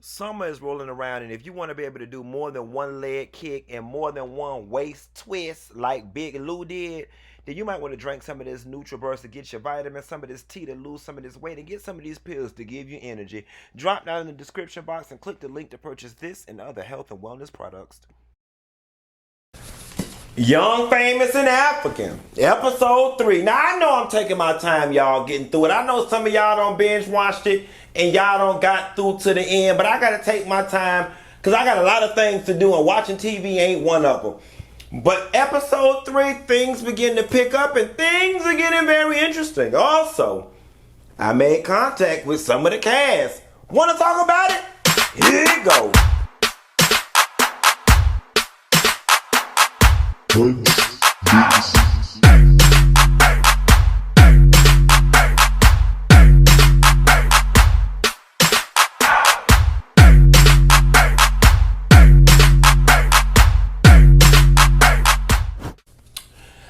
Summer is rolling around, and if you want to be able to do more than one leg kick and more than one waist twist like Big Lou did, then you might want to drink some of this NutriBurst to get your vitamins, some of this tea to lose some of this weight, and get some of these pills to give you energy. Drop down in the description box and click the link to purchase this and other health and wellness products. Young, Famous, and African, episode 3. Now, I know I'm taking my time, y'all, getting through it. I know some of y'all don't binge watched it and y'all don't got through to the end, but I got to take my time because I got a lot of things to do, and watching TV ain't one of them. But episode 3, things begin to pick up and things are getting very interesting. Also, I made contact with some of the cast. Want to talk about it? Here you go.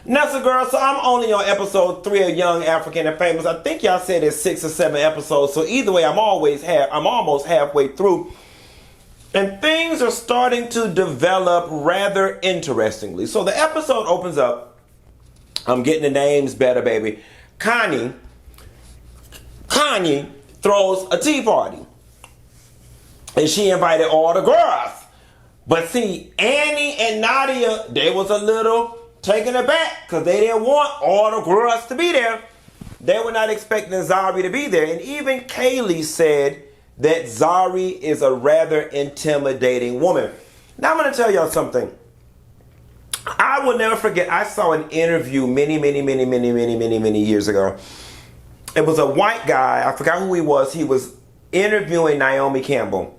Now, so girl, so I'm only on episode 3 of Young, African, and Famous. I think y'all said it's 6 or 7 episodes. So either way, I'm almost halfway through. And things are starting to develop rather interestingly. So the episode opens up. I'm getting the names better, baby. Khanyi throws a tea party. And she invited all the girls. But see, Annie and Nadia, they was a little taken aback because they didn't want all the girls to be there. They were not expecting Zari to be there. And even Kaylee said that Zari is a rather intimidating woman. Now I'm going to tell y'all something. I will never forget, I saw an interview many years ago. It was a white guy, I forgot who he was. He was interviewing Naomi Campbell.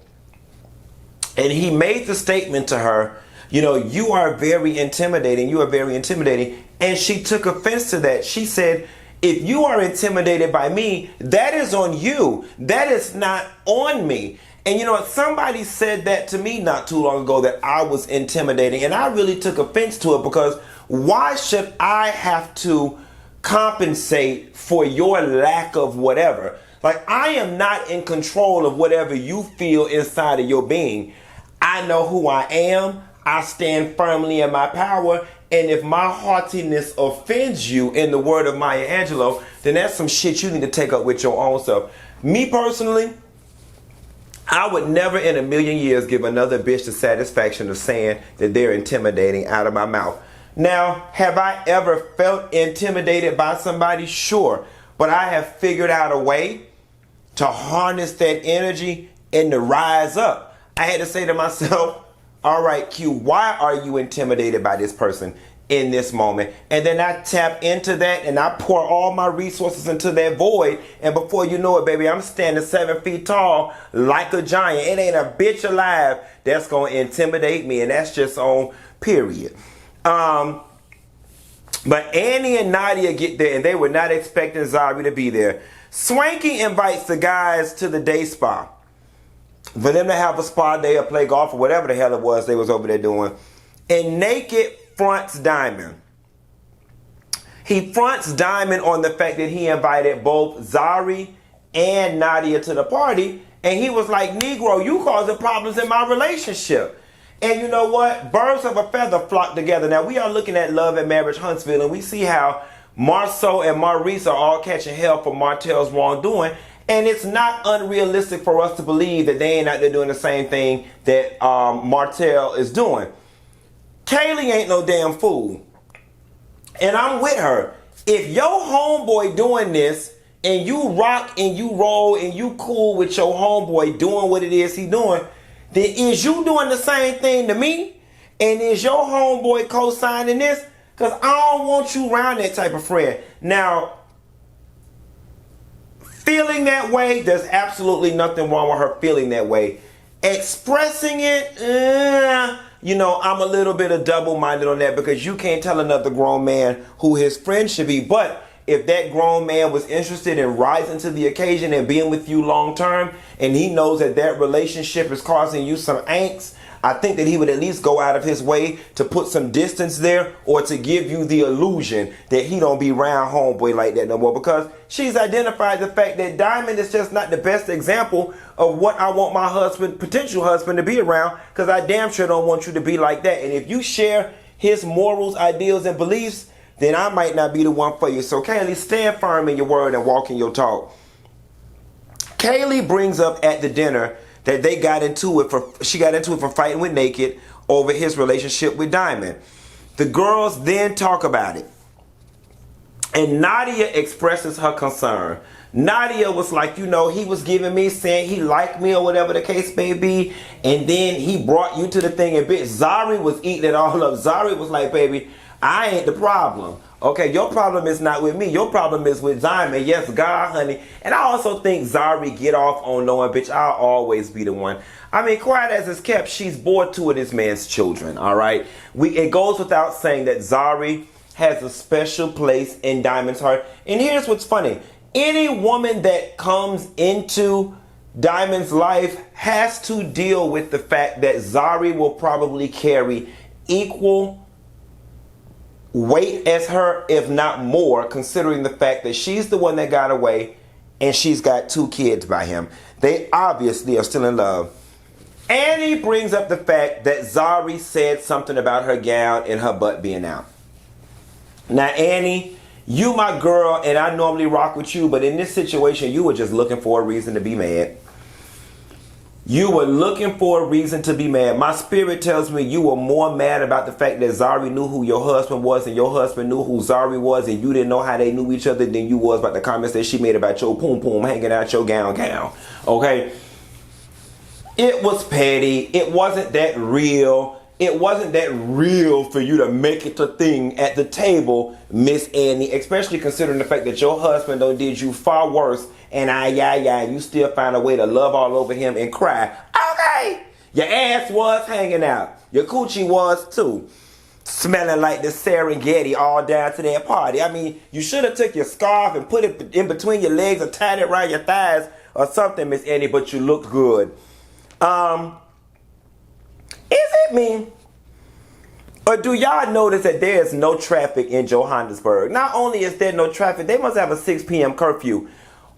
And he made the statement to her, you know, you are very intimidating. You are very intimidating. And she took offense to that. She said, if you are intimidated by me, that is on you. That is not on me. And you know what? Somebody said that to me not too long ago, that I was intimidating. And I really took offense to it, because why should I have to compensate for your lack of whatever? Like, I am not in control of whatever you feel inside of your being. I know who I am. I stand firmly in my power. And if my haughtiness offends you, in the word of Maya Angelou, then that's some shit you need to take up with your own self. Me personally, I would never in a million years give another bitch the satisfaction of saying that they're intimidating out of my mouth. Now, have I ever felt intimidated by somebody? Sure. But I have figured out a way to harness that energy and to rise up. I had to say to myself, all right, Q, why are you intimidated by this person in this moment? And then I tap into that and I pour all my resources into that void. And before you know it, baby, I'm standing 7 feet tall like a giant. It ain't a bitch alive that's going to intimidate me. And that's just on period. But Annie and Nadia get there and they were not expecting Zari to be there. Swanky invites the guys to the day spa. For them to have a spa day or play golf or whatever the hell it was they was over there doing. And Naked fronts Diamond. He fronts Diamond on the fact that he invited both Zari and Nadia to the party. And he was like, Negro, you causing problems in my relationship. And you know what? Birds of a feather flock together. Now, we are looking at Love and Marriage Huntsville, and we see how Marceau and Maurice are all catching hell for Martell's wrongdoing. And it's not unrealistic for us to believe that they ain't out there doing the same thing that Martell is doing. Kaylee ain't no damn fool. And I'm with her. If your homeboy doing this, and you rock and you roll and you cool with your homeboy doing what it is he doing, then is you doing the same thing to me? And is your homeboy co-signing this? Because I don't want you around that type of friend. Now, feeling that way, there's absolutely nothing wrong with her feeling that way. Expressing it, you know, I'm a little bit of double-minded on that, because you can't tell another grown man who his friend should be. But if that grown man was interested in rising to the occasion and being with you long term, and he knows that that relationship is causing you some angst, I think that he would at least go out of his way to put some distance there, or to give you the illusion that he don't be around homeboy like that no more, because she's identified the fact that Diamond is just not the best example of what I want my husband, potential husband, to be around, because I damn sure don't want you to be like that. And if you share his morals, ideals, and beliefs, then I might not be the one for you. So Kaylee, stand firm in your word and walk in your talk. Kaylee brings up at the dinner that they got into it for fighting with Naked over his relationship with Diamond. The girls then talk about it, and Nadia expresses her concern. Nadia was like, you know, he was giving me, saying he liked me or whatever the case may be, and then he brought you to the thing, and bitch, Zari was eating it all up. Zari was like, baby, I ain't the problem. Okay, your problem is not with me. Your problem is with Diamond. Yes, God, honey. And I also think Zari get off on knowing, bitch, I'll always be the one. I mean, quiet as it's kept, she's bore two of this man's children, all right? It goes without saying that Zari has a special place in Diamond's heart. And here's what's funny. Any woman that comes into Diamond's life has to deal with the fact that Zari will probably carry equal weight as her, if not more, considering the fact that she's the one that got away and she's got 2 kids by him. They obviously are still in love. Annie brings up the fact that Zari said something about her gown and her butt being out. Now, Annie, you my girl, and I normally rock with you, but in this situation, you were just looking for a reason to be mad. You were looking for a reason to be mad. My spirit tells me you were more mad about the fact that Zari knew who your husband was and your husband knew who Zari was, and you didn't know how they knew each other, than you was about the comments that she made about your poom poom hanging out your gown. Okay? It was petty. It wasn't that real. It wasn't that real for you to make it a thing at the table, Miss Annie, especially considering the fact that your husband done did you far worse, and you still find a way to love all over him and cry. Okay, your ass was hanging out. Your coochie was too. Smelling like the Serengeti all down to that party. I mean, you should have took your scarf and put it in between your legs or tied it around your thighs or something, Miss Annie, but you look good. Is it me? Or do y'all notice that there is no traffic in Johannesburg? Not only is there no traffic, they must have a 6 p.m. curfew.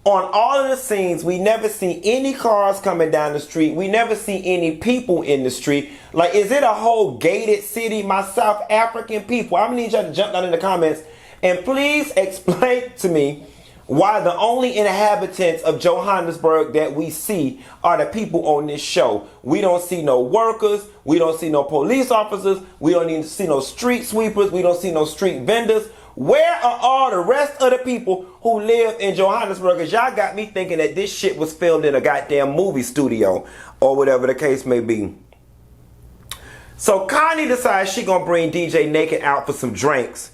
On all of the scenes, we never see any cars coming down the street. We never see any people in the street. Like, is it a whole gated city? My South African people, I'm gonna need y'all to jump down in the comments and please explain to me why the only inhabitants of Johannesburg that we see are the people on this show. We don't see no workers. We don't see no police officers. We don't even see no street sweepers. We don't see no street vendors. Where are all the rest of the people who live in Johannesburg? Because y'all got me thinking that this shit was filmed in a goddamn movie studio or whatever the case may be. So Khanyi decides she gonna bring DJ Naked out for some drinks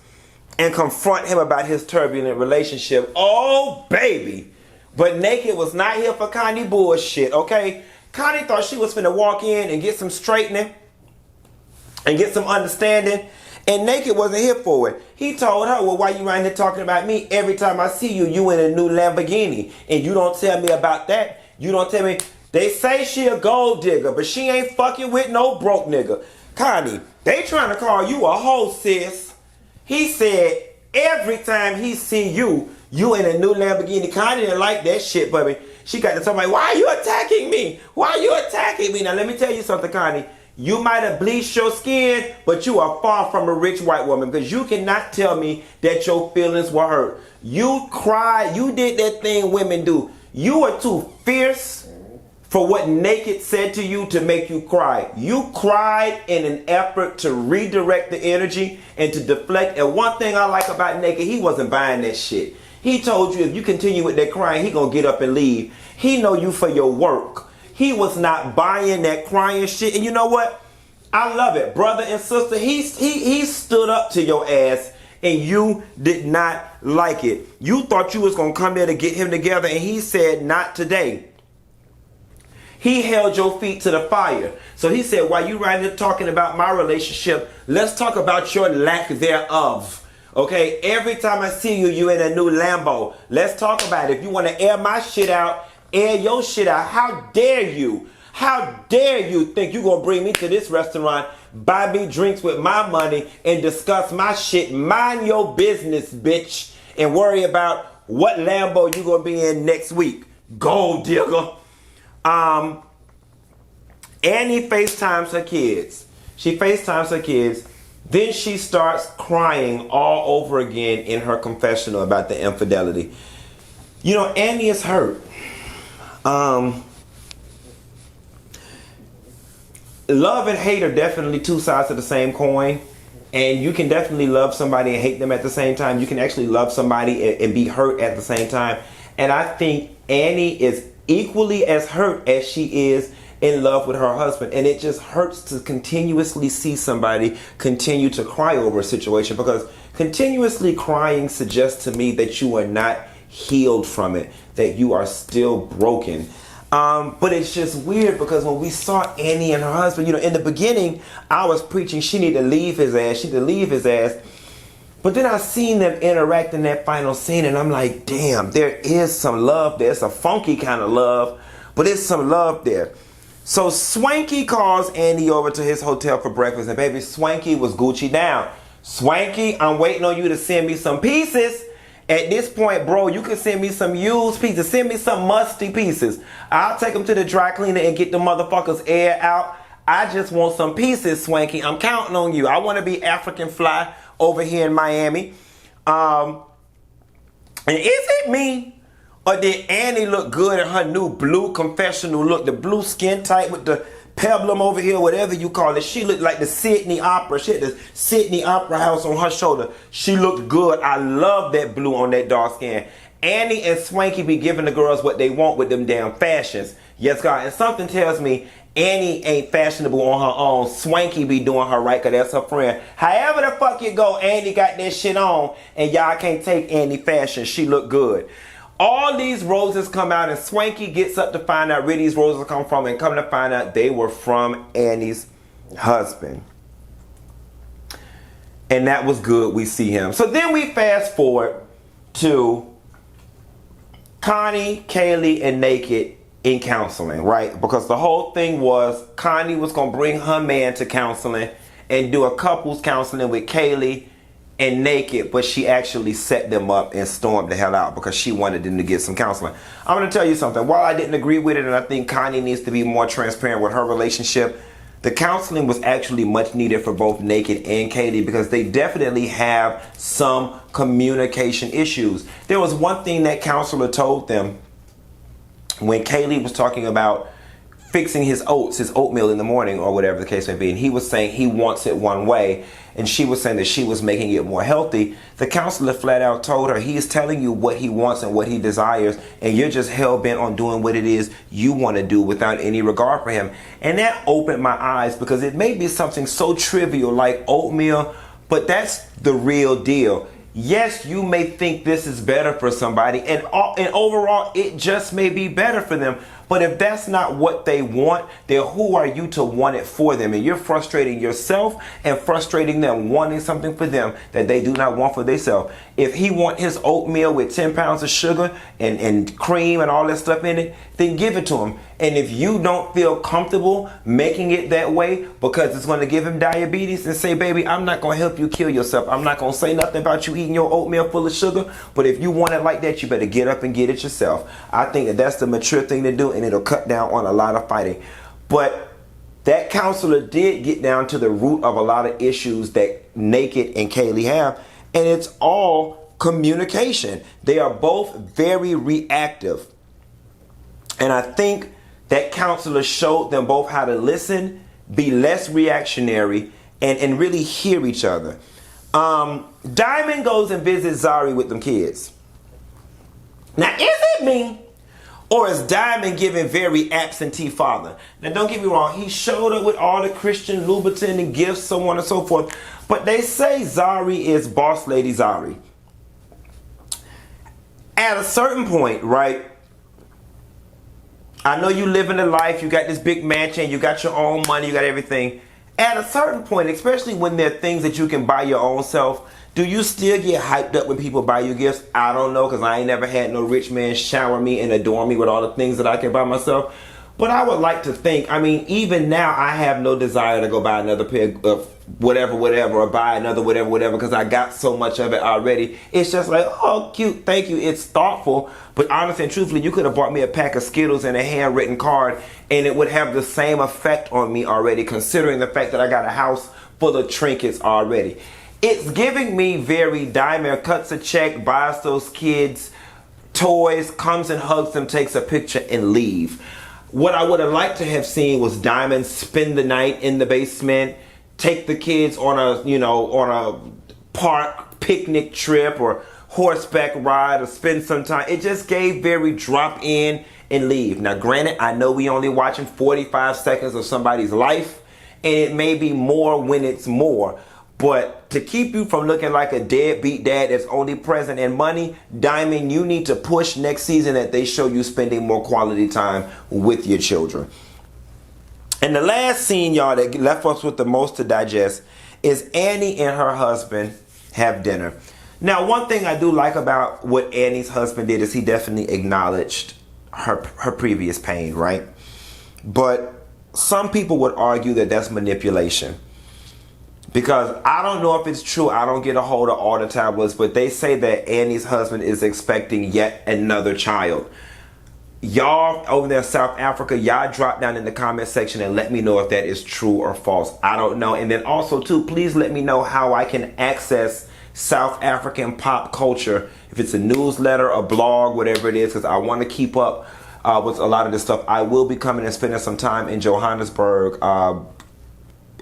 and confront him about his turbulent relationship. Oh, baby. But Naked was not here for Khanyi bullshit, okay? Khanyi thought she was finna walk in and get some straightening and get some understanding, and Naked wasn't here for it. He told her, well, why you around here talking about me? Every time I see you, you in a new Lamborghini, and you don't tell me about that. You don't tell me. They say she a gold digger, but she ain't fucking with no broke nigga. Khanyi, they trying to call you a hoe, sis. He said every time he see you, you in a new Lamborghini. Khanyi didn't like that shit, baby. She got to talk about, why are you attacking me? Why are you attacking me? Now, let me tell you something, Khanyi. You might have bleached your skin, but you are far from a rich white woman, because you cannot tell me that your feelings were hurt. You cried. You did that thing women do. You are too fierce for what Naked said to you to make you cry. You cried in an effort to redirect the energy and to deflect. And one thing I like about Naked, he wasn't buying that shit. He told you if you continue with that crying, he gonna get up and leave. He know you for your work. He was not buying that crying shit. And you know what? I love it. Brother and sister, he stood up to your ass, and you did not like it. You thought you was gonna come there to get him together, and he said, not today. He held your feet to the fire. So he said, while you right here talking about my relationship, let's talk about your lack thereof. Okay? Every time I see you, you in a new Lambo. Let's talk about it. If you want to air my shit out, air your shit out. How dare you? How dare you think you're going to bring me to this restaurant, buy me drinks with my money, and discuss my shit? Mind your business, bitch, and worry about what Lambo you going to be in next week. Gold digger. Annie FaceTimes her kids. She FaceTimes her kids. Then she starts crying all over again in her confessional about the infidelity. You know, Annie is hurt. Love and hate are definitely two sides of the same coin. And you can definitely love somebody and hate them at the same time. You can actually love somebody and be hurt at the same time. And I think Annie is equally as hurt as she is in love with her husband. And it just hurts to continuously see somebody continue to cry over a situation, because continuously crying suggests to me that you are not healed from it, that you are still broken. But it's just weird, because when we saw Annie and her husband, you know, in the beginning, I was preaching she need to leave his ass. She need to leave his ass. But then I seen them interact in that final scene, and I'm like, damn, there is some love there. It's a funky kind of love, but it's some love there. So Swanky calls Annie over to his hotel for breakfast, and baby, Swanky was Gucci down. Swanky, I'm waiting on you to send me some pieces. At this point, bro, you can send me some used pieces. Send me some musty pieces. I'll take them to the dry cleaner and get the motherfuckers air out. I just want some pieces, Swanky. I'm counting on you. I want to be African fly over here in Miami. And is it me, or did Annie look good in her new blue confessional look? The blue skin tight with the peplum over here, whatever you call it. She looked like the Sydney Opera. She had the Sydney Opera House on her shoulder. She looked good. I love that blue on that dark skin. Annie and Swanky be giving the girls what they want with them damn fashions. Yes, God. And something tells me Annie ain't fashionable on her own. Swanky be doing her right, because that's her friend. However the fuck you go, Annie got that shit on, and y'all can't take Annie fashion. She look good. All these roses come out, and Swanky gets up to find out where these roses come from, and come to find out they were from Annie's husband. And that was good. We see him. So then we fast forward to Khanyi, Kaylee, and Naked in counseling, right? Because the whole thing was Khanyi was going to bring her man to counseling and do a couples counseling with Kaylee and Naked, but she actually set them up and stormed the hell out because she wanted them to get some counseling. I'm going to tell you something. While I didn't agree with it, and I think Khanyi needs to be more transparent with her relationship, the counseling was actually much needed for both Naked and Kaylee, because they definitely have some communication issues. There was one thing that counselor told them when Kaylee was talking about fixing his oatmeal in the morning, or whatever the case may be, and he was saying he wants it one way, and she was saying that she was making it more healthy. The counselor flat out told her, he is telling you what he wants and what he desires, and you're just hell-bent on doing what it is you want to do without any regard for him. And that opened my eyes, because it may be something so trivial like oatmeal, but that's the real deal. Yes, you may think this is better for somebody, and overall, it just may be better for them. But if that's not what they want, then who are you to want it for them? And you're frustrating yourself and frustrating them, wanting something for them that they do not want for themselves. If he want his oatmeal with 10 pounds of sugar and cream and all that stuff in it, then give it to him. And if you don't feel comfortable making it that way because it's going to give him diabetes, then say, baby, I'm not going to help you kill yourself. I'm not going to say nothing about you eating your oatmeal full of sugar. But if you want it like that, you better get up and get it yourself. I think that that's the mature thing to do, and it'll cut down on a lot of fighting. But that counselor did get down to the root of a lot of issues that Naked and Kaylee have, and it's all communication. They are both very reactive, and I think that counselor showed them both how to listen, be less reactionary, and really hear each other. Diamond goes and visits Zari with them kids. Now, is it me, or is Diamond giving very absentee father? Now, don't get me wrong. He showed up with all the Christian Louboutin and gifts, so on and so forth. But they say Zari is boss lady Zari. At a certain point, right? I know you living the life. You got this big mansion. You got your own money. You got everything. At a certain point, especially when there are things that you can buy your own self, do you still get hyped up when people buy you gifts? I don't know, because I ain't never had no rich man shower me and adorn me with all the things that I can buy myself. But I would like to think, I mean, even now I have no desire to go buy another pair of whatever, or buy another whatever, because I got so much of it already. It's just like, oh, cute, thank you. It's thoughtful. But honestly and truthfully, you could have bought me a pack of Skittles and a handwritten card, and it would have the same effect on me already, considering the fact that I got a house full of trinkets already. It's giving me very Diamond cuts a check, buys those kids toys, comes and hugs them, takes a picture, and leave. What I would have liked to have seen was Diamond spend the night in the basement, take the kids on a park picnic trip or horseback ride, or spend some time. It just gave very drop in and leave. Now granted, I know we only watching 45 seconds of somebody's life, and it may be more when it's more. But to keep you from looking like a deadbeat dad that's only present in money, Diamond, you need to push next season that they show you spending more quality time with your children. And the last scene, y'all, that left us with the most to digest is Annie and her husband have dinner. Now, one thing I do like about what Annie's husband did is he definitely acknowledged her previous pain, right? But some people would argue that that's manipulation. Because I don't know if it's true. I don't get a hold of all the tabloids, but they say that Annie's husband is expecting yet another child. Y'all over there in South Africa, y'all drop down in the comment section and let me know if that is true or false. I don't know. And then also too, please let me know how I can access South African pop culture. If it's a newsletter, a blog, whatever it is, because I want to keep up with a lot of this stuff. I will be coming and spending some time in Johannesburg.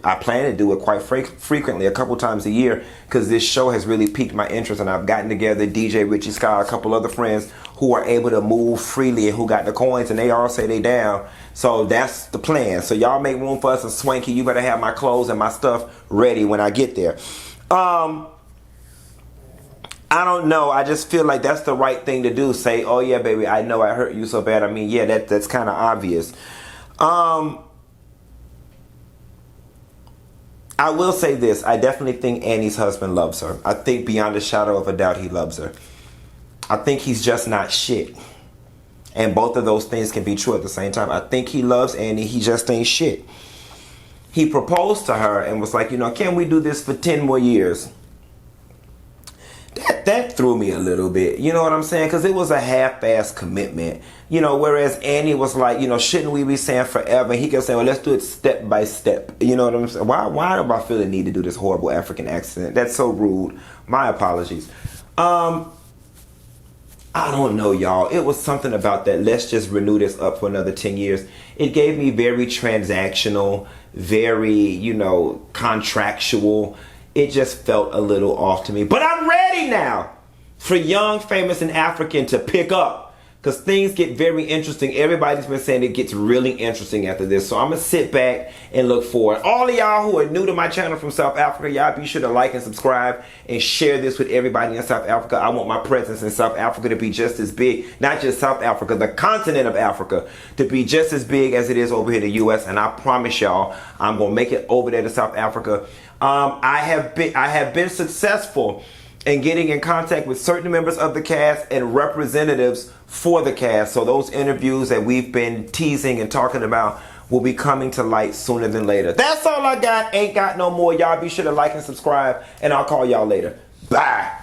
I plan to do it quite frequently, a couple times a year, because this show has really piqued my interest, and I've gotten together DJ Richie Scott, a couple other friends who are able to move freely and who got the coins, and they all say they down. So that's the plan. So y'all make room for us and Swanky. You better have my clothes and my stuff ready when I get there. I don't know. I just feel like that's the right thing to do. Say, oh yeah, baby, I know I hurt you so bad. I mean, yeah, that's kind of obvious. I will say this. I definitely think Annie's husband loves her. I think beyond a shadow of a doubt he loves her. I think he's just not shit. And both of those things can be true at the same time. I think he loves Annie. He just ain't shit. He proposed to her and was like, can we do this for 10 more years? That threw me a little bit. You know what I'm saying? Because it was a half-assed commitment. Whereas Annie was like, shouldn't we be saying forever? He kept saying, well, let's do it step by step. You know what I'm saying? Why do I feel the need to do this horrible African accent? That's so rude. My apologies. I don't know, y'all. It was something about that. Let's just renew this up for another 10 years. It gave me very transactional, very, contractual. It just felt a little off to me. But I'm ready now for Young, Famous, and African to pick up. Because things get very interesting. Everybody's been saying it gets really interesting after this. So I'm going to sit back and look forward. All of y'all who are new to my channel from South Africa, y'all be sure to like and subscribe and share this with everybody in South Africa. I want my presence in South Africa to be just as big. Not just South Africa, the continent of Africa, to be just as big as it is over here in the U.S. And I promise y'all, I'm going to make it over there to South Africa. I have been successful in getting in contact with certain members of the cast and representatives for the cast. So those interviews that we've been teasing and talking about will be coming to light sooner than later. That's all I got. Ain't got no more. Y'all be sure to like and subscribe, and I'll call y'all later. Bye.